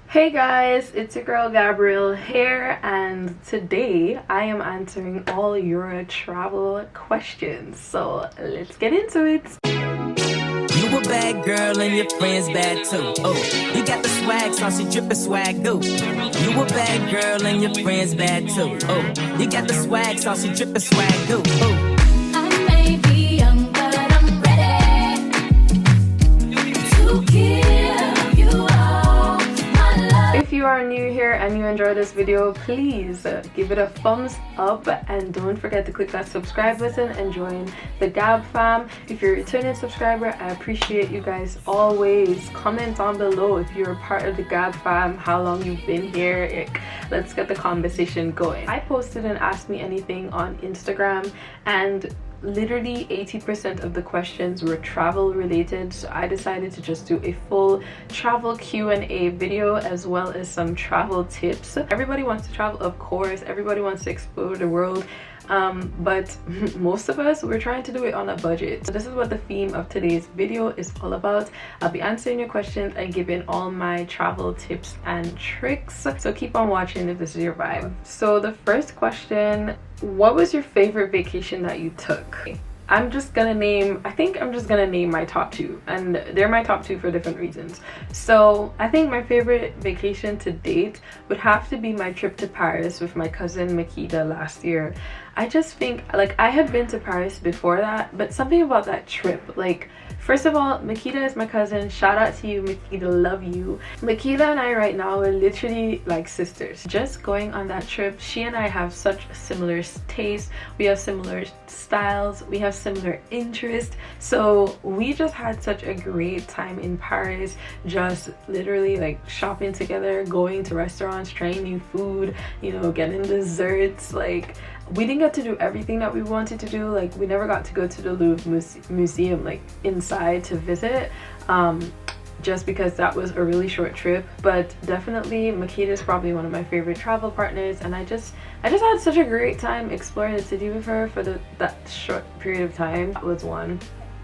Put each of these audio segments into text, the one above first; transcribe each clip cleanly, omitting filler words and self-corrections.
Hey guys, it's your girl Gabrielle here, and today I am answering all your travel questions. So let's get into it. You a bad girl and your friends bad too. Oh, you got the swag, saucy drippin' swag do. You a bad girl and your friends bad too. Oh, you got the swag, saucy drippin' swag do. Oh. I may be young, but I'm ready to give you all my love. If you are new here and you enjoyed this video, please give it a thumbs up and don't forget to click that subscribe button and join the Gab fam. If you're a returning subscriber, I appreciate you guys always. Comment down below if you're a part of the Gab fam, how long you've been here. Let's get the conversation going. I posted an Ask Me Anything on Instagram, and literally 80% of the questions were travel related, so I decided to just do a full travel Q&A video as well as some travel tips. Everybody wants to travel, of course, everybody wants to explore the world, but most of us, we're trying to do it on a budget. So this is what the theme of today's video is all about. I'll be answering your questions and giving all my travel tips and tricks, so keep on watching if this is your vibe. So the first question: what was your favorite vacation that you took? I think I'm just gonna name my top two, and they're my top two for different reasons. So I think my favorite vacation to date would have to be my trip to Paris with my cousin Makita last year. I just think, like, I had been to Paris before that, but something about that trip, like, first of all, Makita is my cousin. Shout out to you, Makita, love you. Makita and I right now are literally like sisters. Just going on that trip, she and I have such similar tastes, we have similar styles, we have similar interests, so we just had such a great time in Paris, just literally like shopping together, going to restaurants, trying new food, you know, getting desserts. Like, we didn't get to do everything that we wanted to do. Like, we never got to go to the Louvre museum, like inside to visit, just because that was a really short trip. But definitely Makita is probably one of my favorite travel partners, and I just had such a great time exploring the city with her for that short period of time. That was one.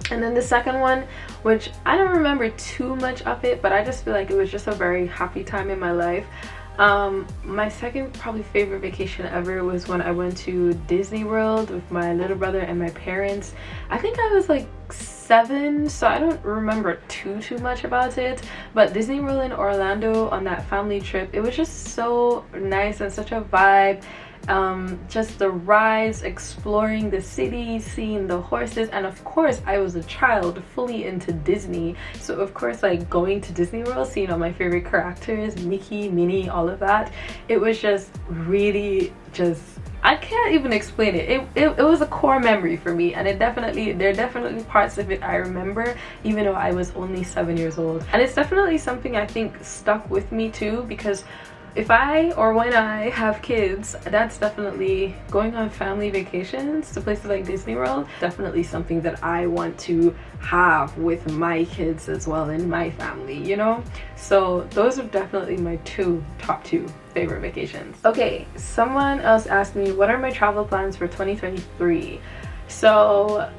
And then the second one, which I don't remember too much of it, but I just feel like it was just a very happy time in my life. My second probably favorite vacation ever was when I went to Disney World with my little brother and my parents. I think I was like 7, so I don't remember too much about it, but Disney World in Orlando on that family trip, it was just so nice and such a vibe. Just the rides, exploring the city, seeing the horses, and of course I was a child fully into Disney, so of course, like, going to Disney World, seeing all my favorite characters, Mickey, Minnie, all of that, it was just really I can't even explain it. It was a core memory for me, and there are definitely parts of it I remember even though I was only 7 years old, and it's definitely something I think stuck with me too, because if I or when I have kids, that's definitely going on family vacations to places like Disney World, definitely something that I want to have with my kids as well in my family, you know? So those are definitely my top two favorite vacations. Okay, someone else asked me, what are my travel plans for 2023? So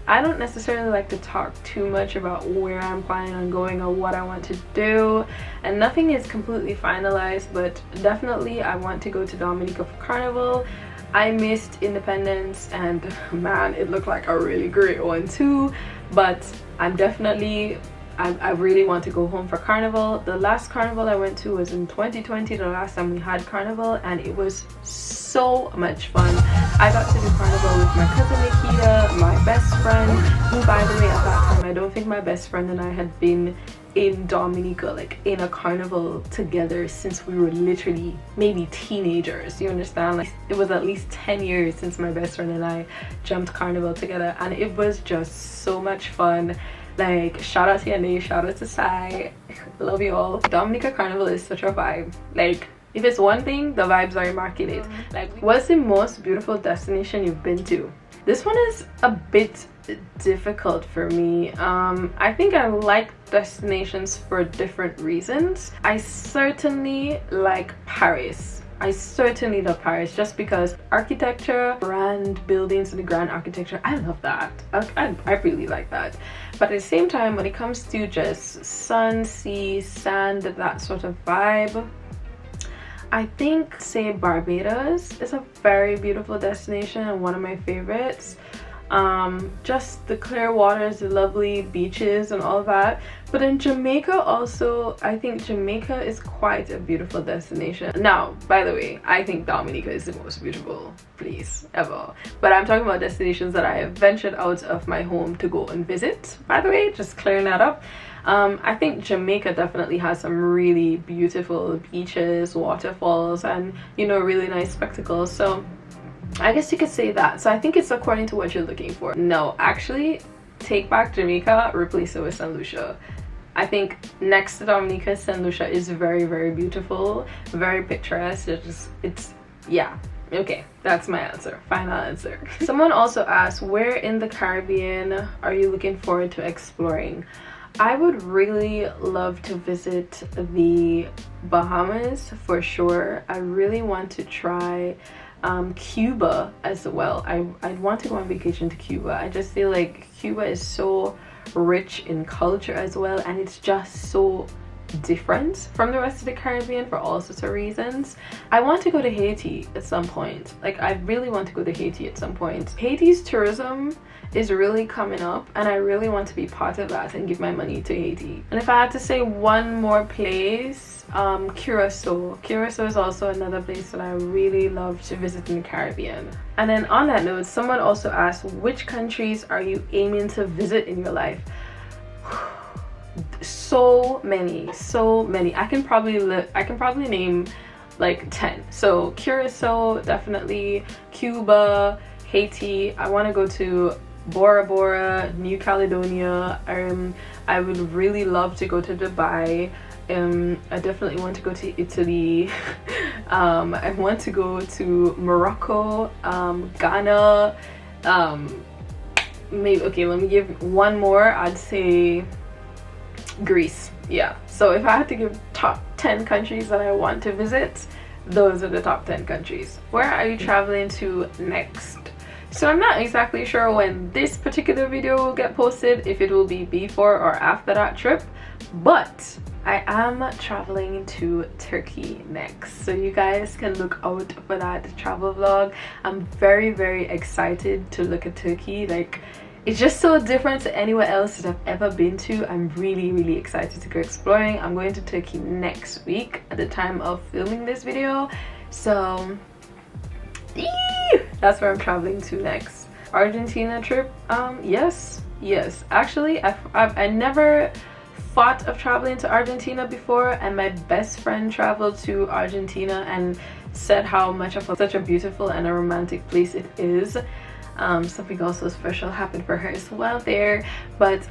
I don't necessarily like to talk too much about where I'm planning on going or what I want to do, and nothing is completely finalized, but definitely I want to go to Dominica for Carnival. I missed Independence, and man, it looked like a really great one too, but I really want to go home for Carnival. The last Carnival I went to was in 2020, the last time we had Carnival, and it was so much fun. I got to do Carnival with my cousin Nikita, my best friend, who, by the way, at that time I don't think my best friend and I had been in Dominica, like in a carnival together, since we were literally maybe teenagers, you understand? Like, it was at least 10 years since my best friend and I jumped Carnival together, and it was just so much fun. Like, shout out to Yanni, shout out to Sai, love you all. Dominica Carnival is such a vibe. Like, if it's one thing, the vibes are immaculate. Like, what's the most beautiful destination you've been to? This one is a bit difficult for me. I think I like destinations for different reasons. I certainly like Paris. I certainly love Paris just because architecture, grand buildings and the grand architecture, I love that. I really like that. But at the same time, when it comes to just sun, sea, sand, that sort of vibe, I think, say, Barbados is a very beautiful destination and one of my favorites. Just the clear waters, the lovely beaches and all that. But in Jamaica also, I think Jamaica is quite a beautiful destination. Now, by the way, I think Dominica is the most beautiful place ever. But I'm talking about destinations that I have ventured out of my home to go and visit, by the way, just clearing that up. I think Jamaica definitely has some really beautiful beaches, waterfalls, and, you know, really nice spectacles. So I guess you could say that. So I think it's according to what you're looking for. No, actually, take back Jamaica, replace it with St. Lucia. I think next to Dominica, St. Lucia is very, very beautiful, very picturesque. It's yeah. Okay, that's my answer. Final answer. Someone also asked, where in the Caribbean are you looking forward to exploring? I would really love to visit the Bahamas for sure. I really want to try Cuba as well. I'd want to go on vacation to Cuba. I just feel like Cuba is so rich in culture as well, and it's just so different from the rest of the Caribbean for all sorts of reasons. I want to go to Haiti at some point. Like, I really want to go to Haiti at some point. Haiti's tourism is really coming up, and I really want to be part of that and give my money to Haiti. And if I had to say one more place, Curacao. Curacao is also another place that I really love to visit in the Caribbean. And then on that note, someone also asked, which countries are you aiming to visit in your life? So many. I can probably name like 10. So Curacao, definitely. Cuba, Haiti. I want to go to Bora Bora, New Caledonia. I would really love to go to Dubai. I definitely want to go to Italy. I want to go to Morocco, Ghana. Maybe, okay, let me give one more. I'd say Greece. Yeah, so if I had to give top 10 countries that I want to visit, those are the top 10 countries. Where are you traveling to next? So I'm not exactly sure when this particular video will get posted, if it will be before or after that trip, but I am traveling to Turkey next, so you guys can look out for that travel vlog. I'm very, very excited to look at Turkey. Like, it's just so different to anywhere else that I've ever been to. I'm really, really excited to go exploring. I'm going to Turkey next week at the time of filming this video, so that's where I'm traveling to next. Argentina trip, yes. Actually, I never thought of traveling to Argentina before, and my best friend traveled to Argentina and said how much of such a beautiful and a romantic place it is. Something also special happened for her as well there, but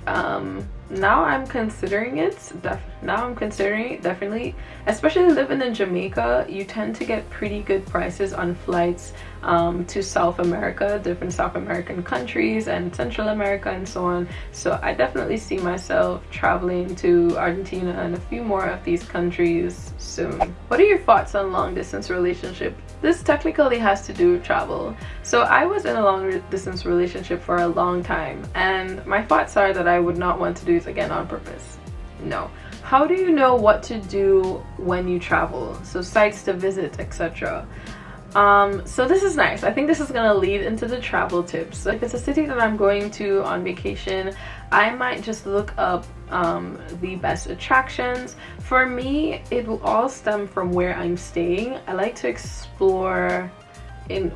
now I'm considering it. Definitely, especially living in Jamaica. You tend to get pretty good prices on flights to South America, different South American countries and Central America and so on. So I definitely see myself traveling to Argentina and a few more of these countries soon. What are your thoughts on long distance relationship? This technically has to do with travel. So I was in a long distance relationship for a long time, and my thoughts are that I would not want to do it again on purpose. No. How do you know what to do when you travel? So sites to visit, etc. So this is nice. I think this is gonna lead into the travel tips. So if it's a city that I'm going to on vacation, I might just look up the best attractions. For me, it will all stem from where I'm staying. I like to explore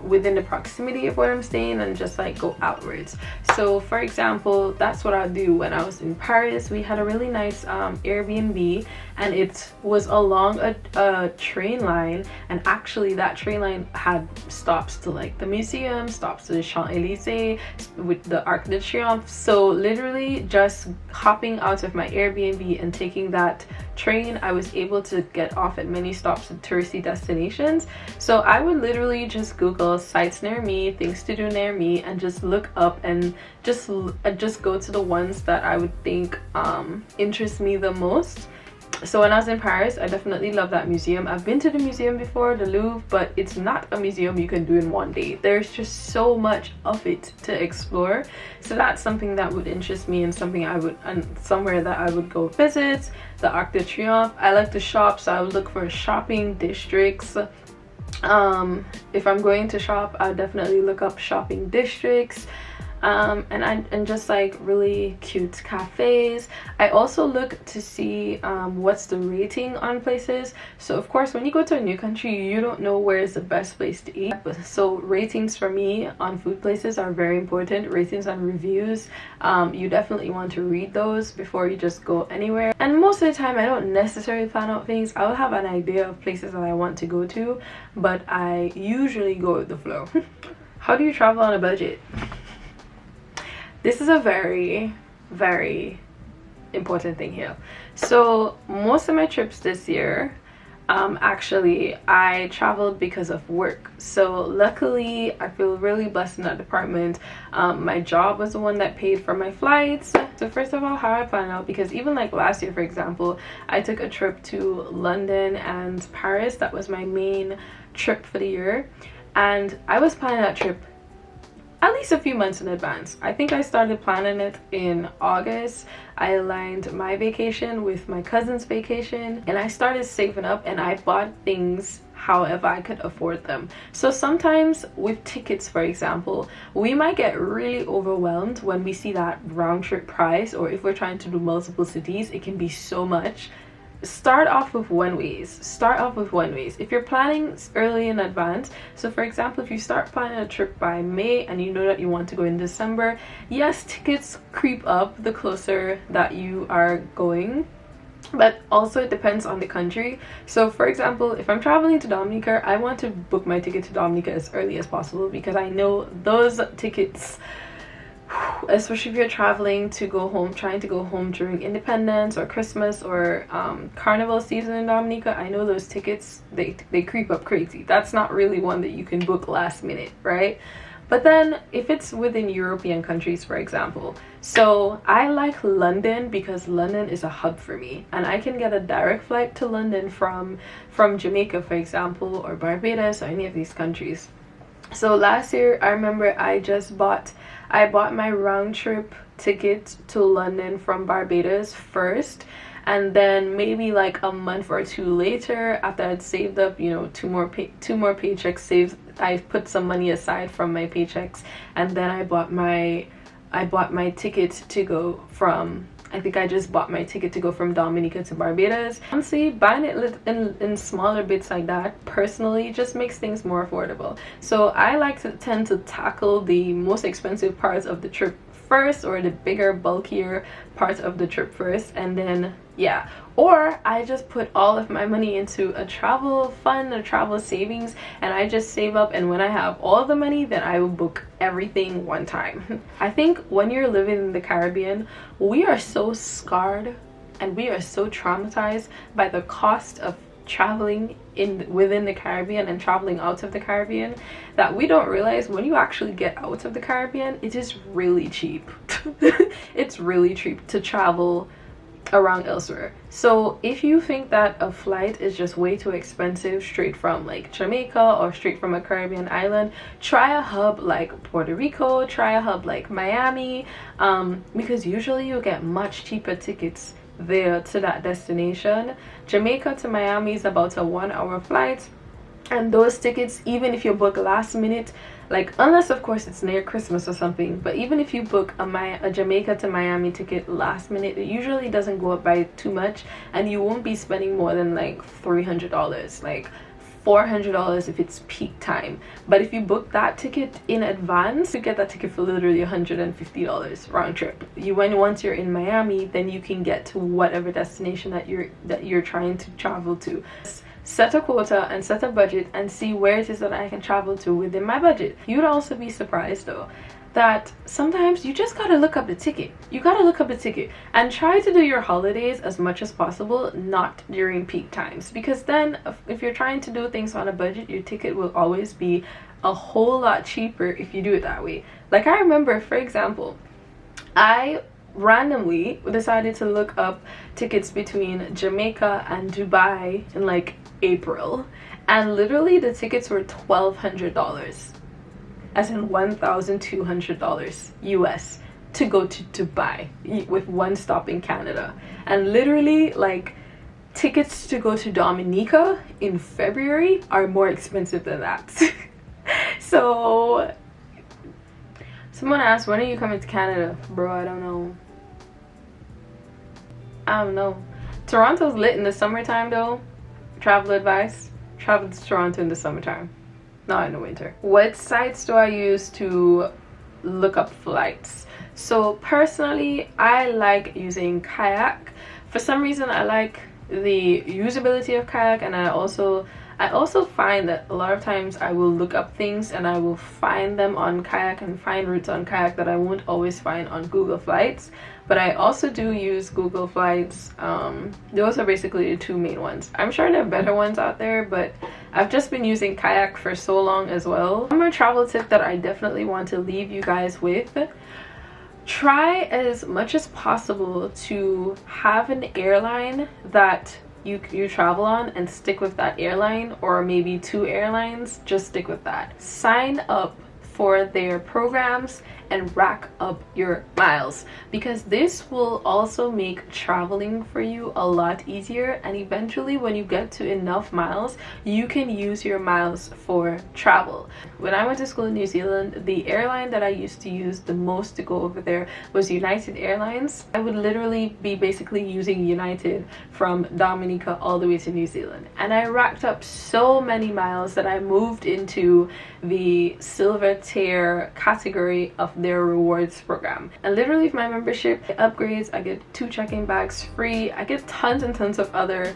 within the proximity of where I'm staying and just like go outwards. So for example, that's what I do. When I was in Paris, we had a really nice Airbnb, and it was along a train line, and actually that train line had stops to like the museum, stops to the Champs-Élysées with the Arc de Triomphe. So literally just hopping out of my Airbnb and taking that train, I was able to get off at many stops at touristy destinations. So I would literally just Google sites near me, things to do near me, and just look up and just go to the ones that I would think interest me the most. So when I was in Paris, I definitely love that museum. I've been to the museum before, the Louvre, but it's not a museum you can do in one day. There's just so much of it to explore. So that's something that would interest me, and something I would, and somewhere that I would go visit. The Arc de Triomphe. I like to shop, so I would look for shopping districts. If I'm going to shop, I'll definitely look up shopping districts. And just like really cute cafes. I also look to see what's the rating on places. So of course, when you go to a new country, you don't know where is the best place to eat. So ratings for me on food places are very important. Ratings on reviews, you definitely want to read those before you just go anywhere. And most of the time, I don't necessarily plan out things. I'll have an idea of places that I want to go to, but I usually go with the flow. How do you travel on a budget? This is a very, very important thing here. So most of my trips this year, actually, I traveled because of work. So luckily, I feel really blessed in that department. My job was the one that paid for my flights. So first of all, how I plan out, because even like last year, for example, I took a trip to London and Paris. That was my main trip for the year. And I was planning that trip at least a few months in advance. I think I started planning it in August. I aligned my vacation with my cousin's vacation, and I started saving up, and I bought things however I could afford them. So sometimes with tickets, for example, we might get really overwhelmed when we see that round trip price, or if we're trying to do multiple cities, it can be so much. Start off with one-ways. If you're planning early in advance, so for example, if you start planning a trip by May and you know that you want to go in December, yes, tickets creep up the closer that you are going, but also it depends on the country. So for example, if I'm traveling to Dominica, I want to book my ticket to Dominica as early as possible, because I know those tickets, especially if you're traveling to go home, trying to go home during Independence or Christmas or Carnival season in Dominica, I know those tickets, they creep up crazy. That's not really one that you can book last minute, right? But then if it's within European countries, for example, so I like London because London is a hub for me, and I can get a direct flight to London from Jamaica, for example, or Barbados, or any of these countries. So last year, I remember I bought my round trip ticket to London from Barbados first, and then maybe like a month or two later, after I'd saved up, you know, two more paychecks saved, I put some money aside from my paychecks, and then I bought my ticket to go from, I think I just bought my ticket to go from Dominica to Barbados. Honestly, buying it in smaller bits like that personally just makes things more affordable. So I like to tend to tackle the most expensive parts of the trip first, or the bigger, bulkier parts of the trip first, and then yeah. Or I just put all of my money into a travel fund, a travel savings, and I just save up, and when I have all the money, then I will book everything one time. I think when you're living in the Caribbean, we are so scarred and we are so traumatized by the cost of traveling within the Caribbean and traveling out of the Caribbean, that we don't realize when you actually get out of the Caribbean, it is really cheap. It's really cheap to travel around elsewhere. So if you think that a flight is just way too expensive straight from like Jamaica or straight from a Caribbean island, try a hub like Puerto Rico, try a hub like Miami, because usually you get much cheaper tickets there to that destination. Jamaica to Miami is about a 1-hour flight, and those tickets, even if you book last minute, like unless of course it's near Christmas or something, but even if you book a Jamaica to Miami ticket last minute, it usually doesn't go up by too much, and you won't be spending more than like $300, like $400 if it's peak time. But if you book that ticket in advance, you get that ticket for literally $150 round trip. Once you're in Miami, then you can get to whatever destination that you're trying to travel to. Set a quota and set a budget and see where it is that I can travel to within my budget. You'd also be surprised though that sometimes you just gotta look up the ticket. You gotta look up the ticket and try to do your holidays as much as possible not during peak times, because then if you're trying to do things on a budget, your ticket will always be a whole lot cheaper if you do it that way. Like I remember, for example, I randomly decided to look up tickets between Jamaica and Dubai in like April, and literally the tickets were $1,200, as in $1,200 US, to go to Dubai with one stop in Canada. And literally, like, tickets to go to Dominica in February are more expensive than that. So someone asked, when are you coming to Canada? Bro, I don't know. Toronto's lit in the summertime though. Travel advice: travel to Toronto in the summertime, not in the winter. What sites do I use to look up flights? So personally, I like using Kayak. For some reason, I like the usability of Kayak, and I also find that a lot of times I will look up things and I will find them on Kayak and find routes on Kayak that I won't always find on Google Flights. But I also do use Google Flights. Those are basically the two main ones. I'm sure there are better ones out there, but I've just been using Kayak for so long as well. One more travel tip that I definitely want to leave you guys with: try as much as possible to have an airline that you travel on and stick with that airline, or maybe 2 airlines. Just stick with that. Sign up for their programs and rack up your miles, because this will also make traveling for you a lot easier, and eventually when you get to enough miles, you can use your miles for travel. When I went to school in New Zealand, the airline that I used to use the most to go over there was United Airlines. I would literally be basically using United from Dominica all the way to New Zealand, and I racked up so many miles that I moved into the silver tier category of their rewards program. And literally with my membership upgrades, I get 2 check-in bags free. I get tons and tons of other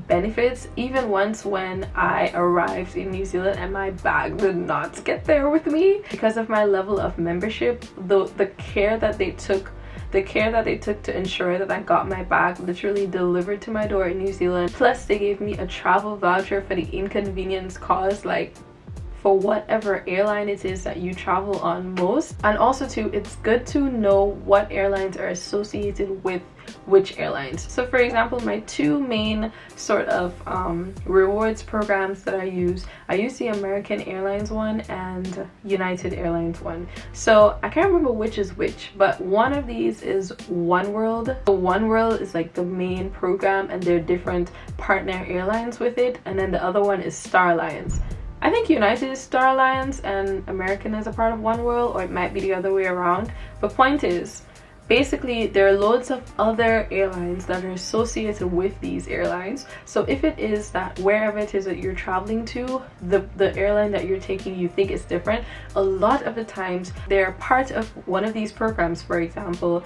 benefits. Even once when I arrived in New Zealand and my bag did not get there with me because of my level of membership, the care that they took to ensure that I got my bag literally delivered to my door in New Zealand. Plus they gave me a travel voucher for the inconvenience caused, like, for whatever airline it is that you travel on most. And also too, it's good to know what airlines are associated with which airlines. So for example, my 2 main sort of rewards programs that I use the American Airlines one and United Airlines one. So I can't remember which is which, but one of these is Oneworld. So Oneworld is like the main program, and there are different partner airlines with it, and then the other one is Star Alliance. I think United is Star Alliance and American is a part of Oneworld, or it might be the other way around. But point is, basically there are loads of other airlines that are associated with these airlines. So if it is that wherever it is that you're traveling to, the airline that you're taking you think is different, a lot of the times they're part of one of these programs, for example,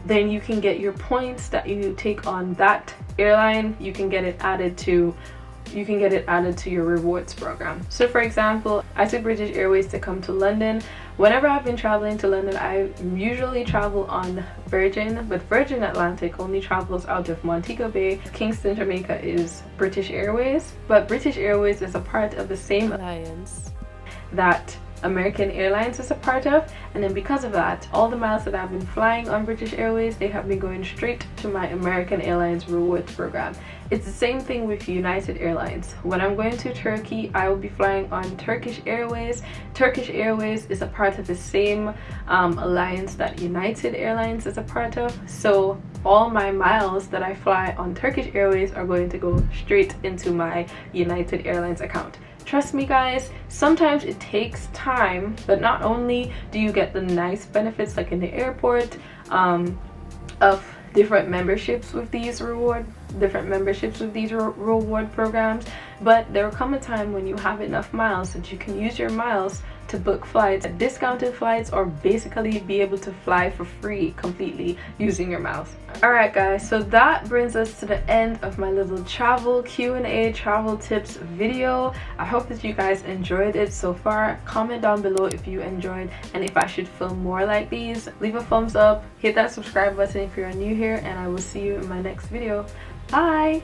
then you can get your points that you take on that airline, you can get it added to your rewards program. So for example, I took British Airways to come to London. Whenever I've been traveling to London, I usually travel on Virgin, but Virgin Atlantic only travels out of Montego Bay. Kingston, Jamaica is British Airways, but British Airways is a part of the same alliance that American Airlines is a part of, and then because of that, all the miles that I've been flying on British Airways, they have been going straight to my American Airlines rewards program. It's the same thing with United Airlines. When I'm going to Turkey, I will be flying on Turkish Airways. Turkish Airways is a part of the same alliance that United Airlines is a part of, so all my miles that I fly on Turkish Airways are going to go straight into my United Airlines account. Trust me guys, sometimes it takes time, but not only do you get the nice benefits like in the airport of different memberships with these reward programs, but there will come a time when you have enough miles that you can use your miles to book flights, discounted flights, or basically be able to fly for free completely using your miles. Alright guys, so that brings us to the end of my little travel Q&A travel tips video. I hope that you guys enjoyed it so far. Comment down below if you enjoyed and if I should film more like these. Leave a thumbs up, hit that subscribe button if you're new here, and I will see you in my next video. Bye!